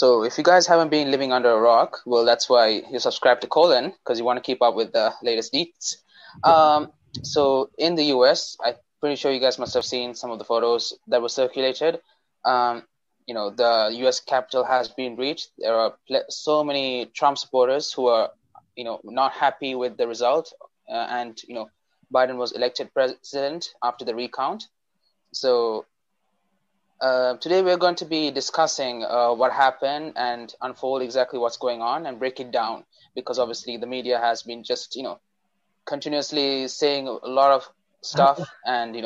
So if you guys haven't been living under a rock, well, that's why you subscribe to Colin, because you want to keep up with the latest deets. So in the US, I'm pretty sure you guys must have seen some of the photos that were circulated. The US Capitol has been reached. There are so many Trump supporters who are, not happy with the result. And Biden was elected president after the recount. So today we're going to be discussing what happened and unfold exactly what's going on and break it down, because obviously the media has been just, continuously saying a lot of stuff and,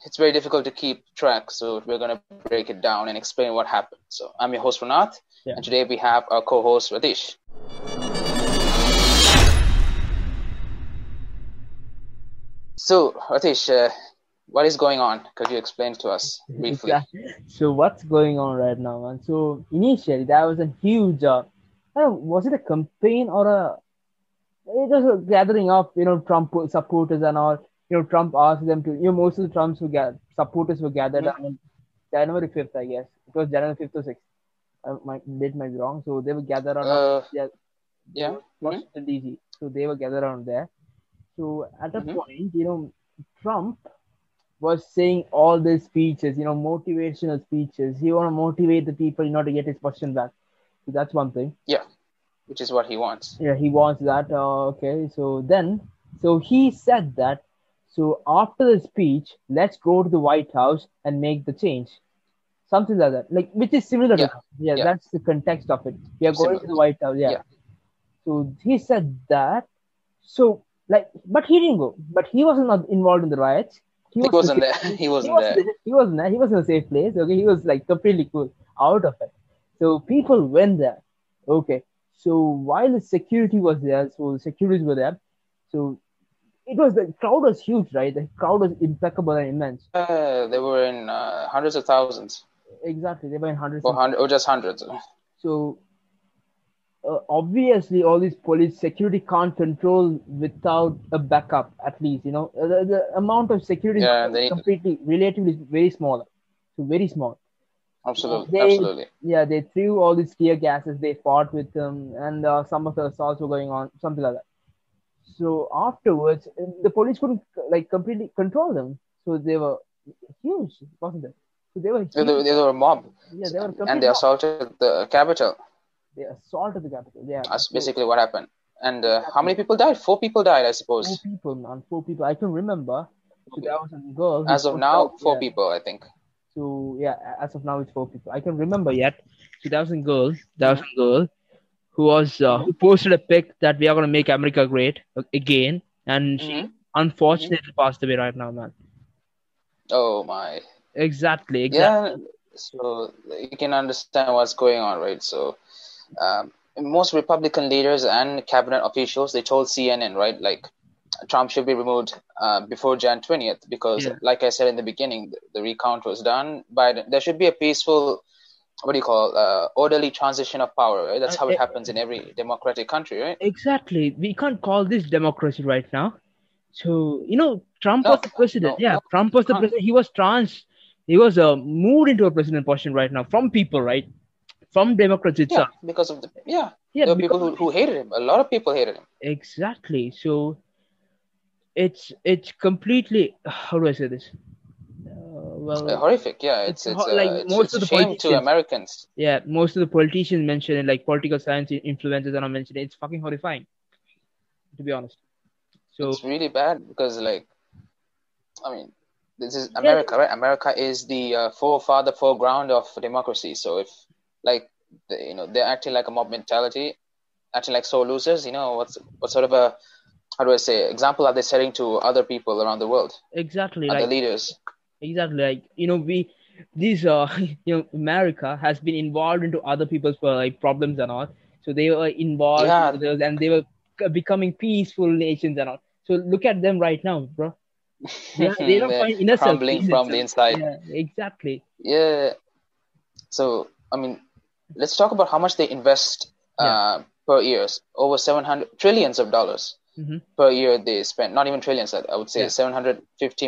it's very difficult to keep track. So we're going to break it down and explain what happened. So I'm your host, Ranath, and today we have our co-host, Ratish. So, Ratish, what is going on? Could you explain to us briefly? So what's going on right now, man? So initially there was a huge, was it a campaign or it was a gathering of, Trump supporters and all. Trump asked them to, most of the Trump's supporters were gathered on January 5th, I guess. It was January 5th or 6th. Date might be wrong. So they were gathered on Washington, D.C. So they were gathered around there. So at a point, Trump was saying all these speeches, motivational speeches. He want to motivate the people, to get his position back. So that's one thing. Yeah, which is what he wants. Yeah, he wants that. Okay, so he said that. So after the speech, let's go to the White House and make the change. Something like that, which is similar to that. That's the context of it. We are going to the White House. Yeah. So he said that. So but he didn't go. But he wasn't involved in the riots. He wasn't there. He wasn't there. He wasn't there. He was in a safe place. Okay, he was completely cool out of it. So people went there. Okay. So while the security was there, so the securities were there. So the crowd was huge, right? The crowd was impeccable and immense. They were in hundreds of thousands. Exactly, they were in hundreds. Or just hundreds. So obviously, all these police security can't control without a backup. At least, the amount of security is completely relatively very small. So very small. Absolutely. Yeah, they threw all these tear gases. They fought with them, and some of the assaults were going on, something like that. So afterwards, the police couldn't completely control them. So they were huge, wasn't it? So they were huge. They were a mob. Yeah, they were and they assaulted the Capitol. They assaulted the Capitol. Yeah, that's basically what happened. And how many people died? 4 people died, I suppose. 4 people, man. 4 people. I can remember. So there was a girl. As of now, 4 people, I think. So yeah, as of now, it's 4 people. I can remember yet. So there was a girl. Who was who posted a pic that we are going to make America great again, and she unfortunately passed away right now, man. Oh my! Exactly. Yeah, so you can understand what's going on, right? So most Republican leaders and cabinet officials, they told CNN, right, Trump should be removed before Jan 20th because, like I said in the beginning, the recount was done. But there should be a peaceful, orderly transition of power, right? That's how it happens in every democratic country, right? Exactly. We can't call this democracy right now. So, Trump was the president. Trump was the president. He was moved into a president position right now from people, right? From Democrats itself. Yeah, because of there were people who hated him. A lot of people hated him. Exactly. So, it's completely, how do I say this? Horrific. Yeah, it's most of the shame to Americans. Yeah, most of the politicians mentioned it, political science influencers and I mentioned it. It's fucking horrifying, to be honest. So it's really bad because, this is America, right? America is the foreground of democracy. So if they're acting like a mob mentality, acting like sore losers, what sort of a, how do I say, example are they setting to other people around the world? Exactly, other leaders. Exactly, America has been involved into other people's problems and all. So they were involved with those, and they were becoming peaceful nations and all. So look at them right now, bro. They don't find inner crumbling from the inside. Yeah, exactly. Yeah. So let's talk about how much they invest per year. Over 700 trillions of dollars per year they spend. Not even trillions. I would say 750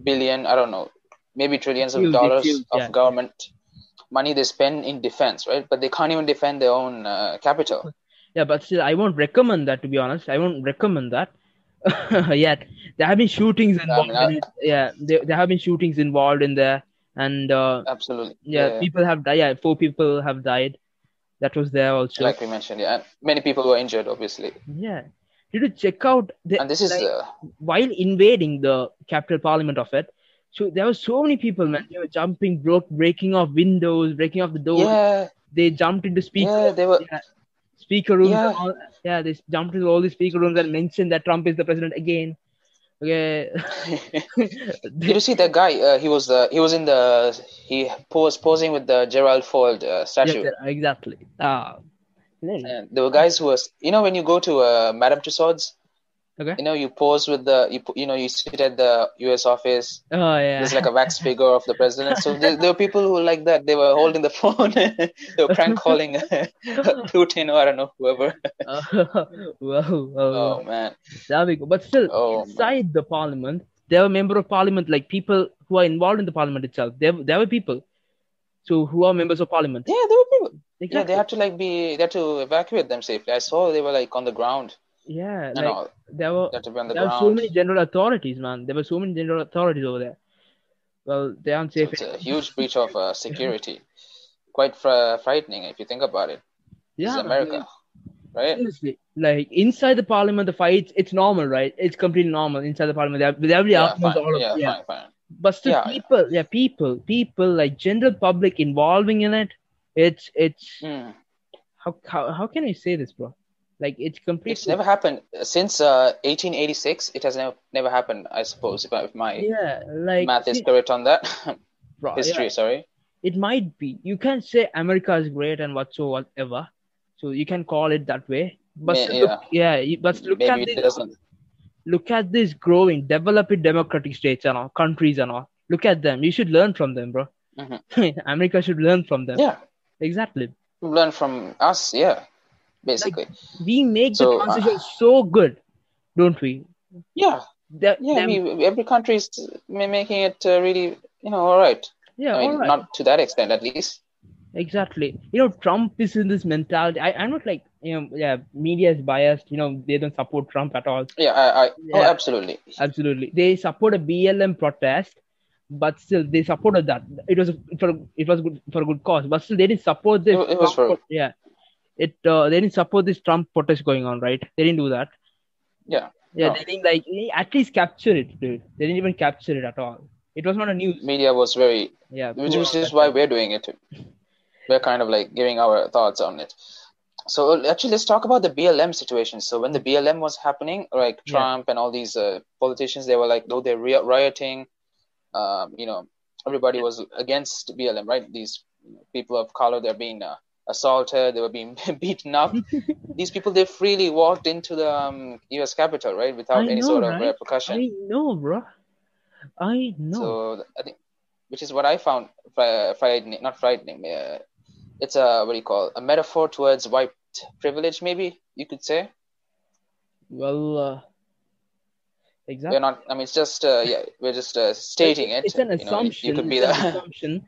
billion. I don't know. Maybe trillions of dollars of government money they spend in defense, right? But they can't even defend their own capital. Yeah, but still, I won't recommend that. To be honest, I won't recommend that. Yet there have been shootings I mean, involved in it. Yeah, there have been shootings involved in there, and absolutely, yeah, yeah. people have died. Yeah, 4 people have died. That was there also. Like we mentioned, yeah, and many people were injured, obviously. Yeah, did you check out the And this is, like while invading the Capitol Parliament of it? So there were so many people, man. mhm. They were jumping, breaking off windows, breaking off the doors. Yeah, They jumped into yeah, they were, yeah, speaker rooms and yeah. all. Yeah, they jumped into all the speaker rooms and mentioned that Trump is the president again. Okay. Did you see that guy? He was in the he was posing with the Gerald Ford Yes, statue. exactly. And there were guys who was, when you go to Madame Tussauds, Okay. you pose with you sit at the U.S. office. Oh There's yeah. like a wax figure of the president. So there were people who like that. They were holding the phone. They were prank calling Putin or I don't know, whoever. Well, Oh man. there we go. But still, Oh man. inside the parliament, there were member of parliament, like people who are involved in the parliament itself. There were people, so who are members of parliament. Yeah, there were people. Yeah, they Exactly. had to they had to evacuate them safely. I saw they were like on the ground Yeah, and like all. there were They had to be on the there were so ground. many general authorities, man. There were so many general authorities over there. Well, they aren't So safe it's a anymore. huge breach of security. Quite frightening if you think about it. This is Yeah, man. America, right? Seriously, like inside the parliament, the fights, it's normal, right? It's completely normal inside the parliament. There will be Yeah, arguments, fine. all of Yeah, yeah. fine, fine. But still, Yeah, yeah. people, like general public involving in it. It's Mm. how can I say this, bro? Like it's It's completely never happened since 1886. It has never happened, I suppose, if my yeah, like math is see, correct on that. bro, yeah, History, sorry. it might be. You can say America is great and whatsoever, so you can call it that way. But still look, Yeah, yeah, but look maybe at it this. doesn't. Look at these growing, developing democratic states and all, countries and all. Look at them. You should learn from them, bro. Hmm. America should learn from them. Yeah, Exactly. learn from us. Yeah, Like basically. we make the So transition so good, don't we? yeah, yeah. Them, Every country is making it really, all right. yeah, I all mean, right. not to that extent, at least. Exactly. Trump is in this mentality. I'm not like, yeah, media is biased. They don't support Trump at all. Yeah, oh, Yeah, absolutely. absolutely. They support a BLM protest, but still they supported that. It was good for a good cause, but still they didn't support this It was Trump. for Yeah, they didn't support this Trump protest going on, right? They didn't do that. yeah. Yeah, No, they didn't like at least capture it, dude. They didn't even capture it at all. It was not a news. media was very, Yeah, which poor which on is that why side. we're doing it. We're kind of like giving our thoughts on it. So actually, let's talk about the BLM situation. So when the BLM was happening, like Yeah, Trump and all these politicians, they were like, though they're rioting, everybody yeah. was against BLM, right? These people of color, they're being assaulted, they were being beaten up. These people, they freely walked into the U.S. Capitol, right, without I any know, sort of right? repercussion. I know, bro. I know. So I think, which is what I found frightening, not frightening. It's a what do you call a metaphor towards white privilege, maybe you could say. Well, We're exactly. not. I mean, it's just yeah, we're just Well, stating it. it's an You assumption. could be It's an the. assumption.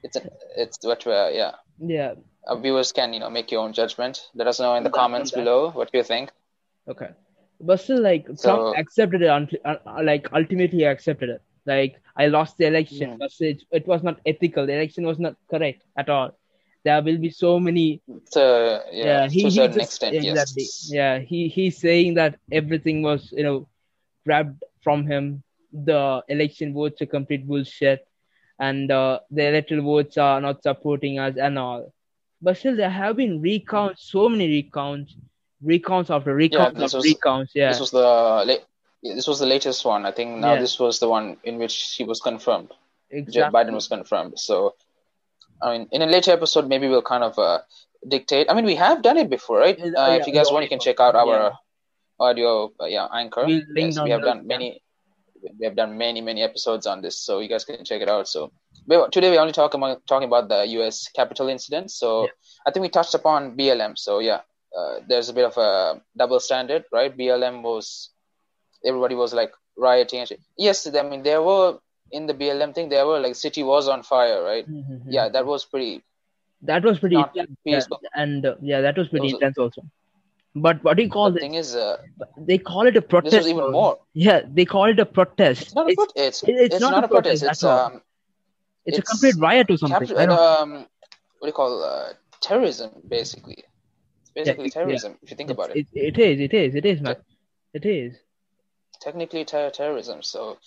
It's what we're yeah. Yeah, Our viewers can make your own judgment. Let us know in the on comments that. below what you think. Okay, but still, like Trump So accepted it. Like ultimately, he accepted it. Like I lost the election, mm, but it was not ethical. The election was not correct at all. There will be so many. to yeah, Yeah, to a he certain just extent, exactly. yes. Yeah, he's saying that everything was grabbed from him. The election votes are complete bullshit, and the electoral votes are not supporting us and all. But still, there have been recounts, so many recounts after Yeah, recounts after recounts. this Yeah, was this was the latest one. I think now yeah, this was the one in which he was confirmed. Biden exactly. was confirmed. So I mean, in a later episode, maybe we'll kind of dictate. I mean, we have done it before, right? Yeah, If you we guys want, you already can talked check about out it. Yeah, our audio, anchor. we'll link Yes, we down have below. done Yeah, many. We have done many episodes on this, so you guys can check it out. So today we're only talking about the U.S. Capitol incident. yeah, So I think we touched upon BLM. So yeah, there's a bit of a double standard, right? BLM was everybody was like rioting and shit. Yes, I mean there were in the BLM thing there were like city was on fire, right? Yeah, that was pretty. That was pretty not intense. Yeah, peaceful. and that was pretty Those, intense also. But what do you call but this? thing is, They call it a this was protest. even more. Yeah, they call it a It's protest. not a It's it's it's not a not a protest. protest at all. It's a complete It's riot or something. I don't. what do you call terrorism? Basically, it's Yeah, basically yeah. terrorism if you think about it. It is, man. It is. Technically terrorism. So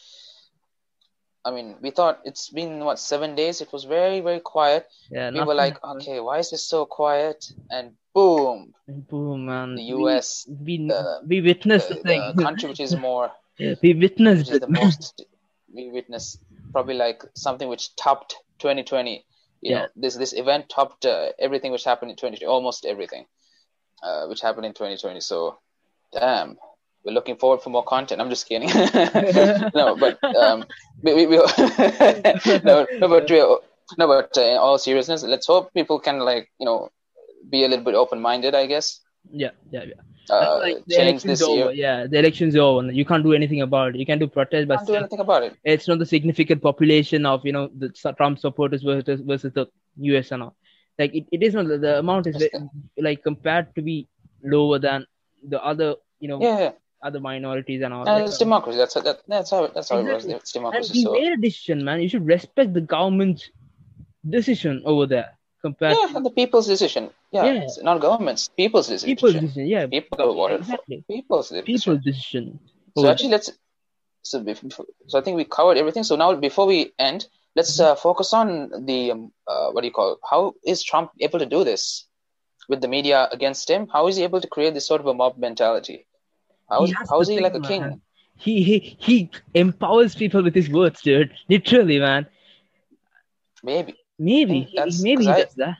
I mean, we thought it's been what 7 days. It was very very quiet. Yeah, We were nothing like, happened. okay, why is this so quiet? And boom, Boom, man. the U.S. the We witnessed the the thing. country which is more We witnessed which is it, the man. most we witness probably like something which topped 2020. Yeah. This event topped everything which happened in 2020, almost everything which happened in 2020. So damn, we're looking forward for more content. I'm just kidding. No, but we no, but in all seriousness, let's hope people can be a little bit open-minded, I guess. Yeah. I know, like the Change election's this year. over. Yeah, the election's over. You can't do anything about it. You can do protest, but Can't do still, anything about it. it's not the significant population of the Trump supporters versus the US and all. Like it is not the amount is like compared to be lower than the other Yeah. other minorities and all. And Like, it's democracy. That's how it works. exactly. It's And democracy. we So made a decision, man. You should respect the government's decision over there compared yeah, to and the people's decision. Yeah, yeah, it's not government's people's people's decision. decision. Yeah, People voted for exactly. people's decision. People's decision So over actually, so I think we covered everything. So now before we end, let's focus on the what do you call it? How is Trump able to do this with the media against him? How is he able to create this sort of a mob mentality? He has How the is he like a thing, king? man. He empowers people with his words, dude. Literally, man. Maybe. Maybe That's maybe he does that.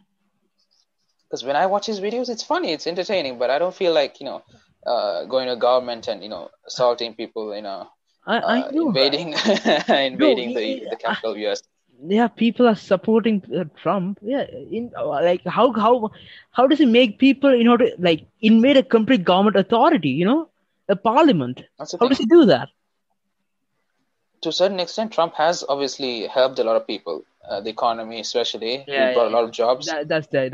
Because when I watch his videos, it's funny, it's entertaining, but I don't feel like going to government and assaulting people, I know, invading bro. invading the capital US. Yeah, people are supporting Trump. Yeah, like how does he make people like invade a complete government authority? A parliament. That's the How thing. does he do that? To a certain extent, Trump has obviously helped a lot of people, the economy especially. Yeah, He brought a lot of jobs. that's there.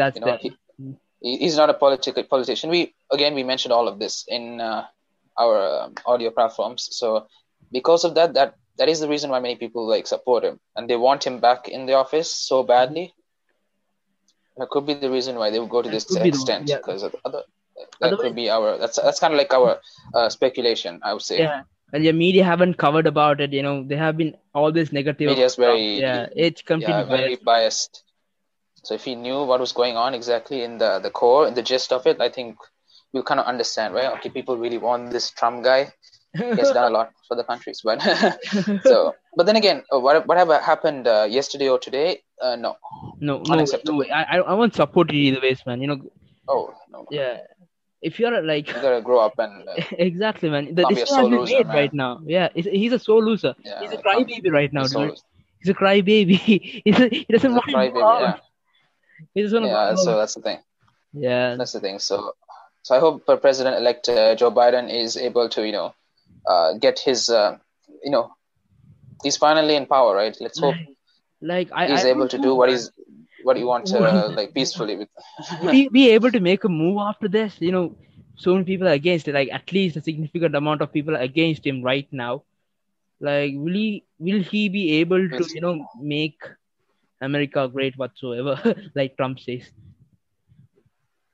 He's not a politician. We mentioned all of this in our audio platforms. So because of that is the reason why many people support him and they want him back in the office so badly. That could be the reason why they would go to this extent, because that could be that's kind of like our speculation, I would say. Yeah, and the media haven't covered about it. They have been always negative. Media is it's completely biased. So if he knew what was going on exactly in the core, in the gist of it, I think we'll kind of understand, right? Okay, people really want this Trump guy. He has done a lot for the countries, but but then again, whatever happened yesterday or today, no, unacceptable. No way. I won't support it either ways, man. Oh no. Yeah, if you're like, you gotta grow up and exactly, man. The decision has been made right now. Yeah, he's a sole loser. Yeah, he's a crybaby right now, dude. He's a crybaby. He doesn't want to go out. Yeah. He doesn't want to go out. So that's the thing. Yeah, that's the thing. So I hope President-elect Joe Biden is able to get his he's finally in power, right? Let's hope he's able to do what he wants peacefully with. Would he be able to make a move after this? So many people are against it. Like at least a significant amount of people are against him right now. Like will he be able to make America great whatsoever, like Trump says?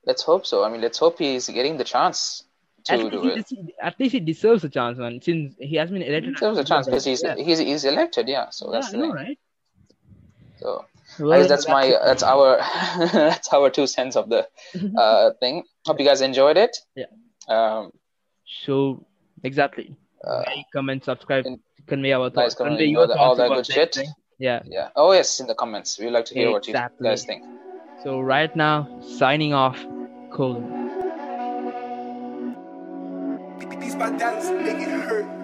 Let's hope so. I mean, let's hope he's getting the chance to do it. At least he deserves a chance, man. Since he has been elected, he deserves a chance because he's elected. Yeah, so that's the thing. Right? So I guess that's our that's our 2 cents of the thing. Hope you guys enjoyed it. Yeah. So exactly. Like, comment, subscribe, convey our thoughts, convey your thoughts all that good shit. Yeah. Oh yes, in the comments. We'd like to hear what you guys think. So right now, signing off, Colin. These my dance make it hurt.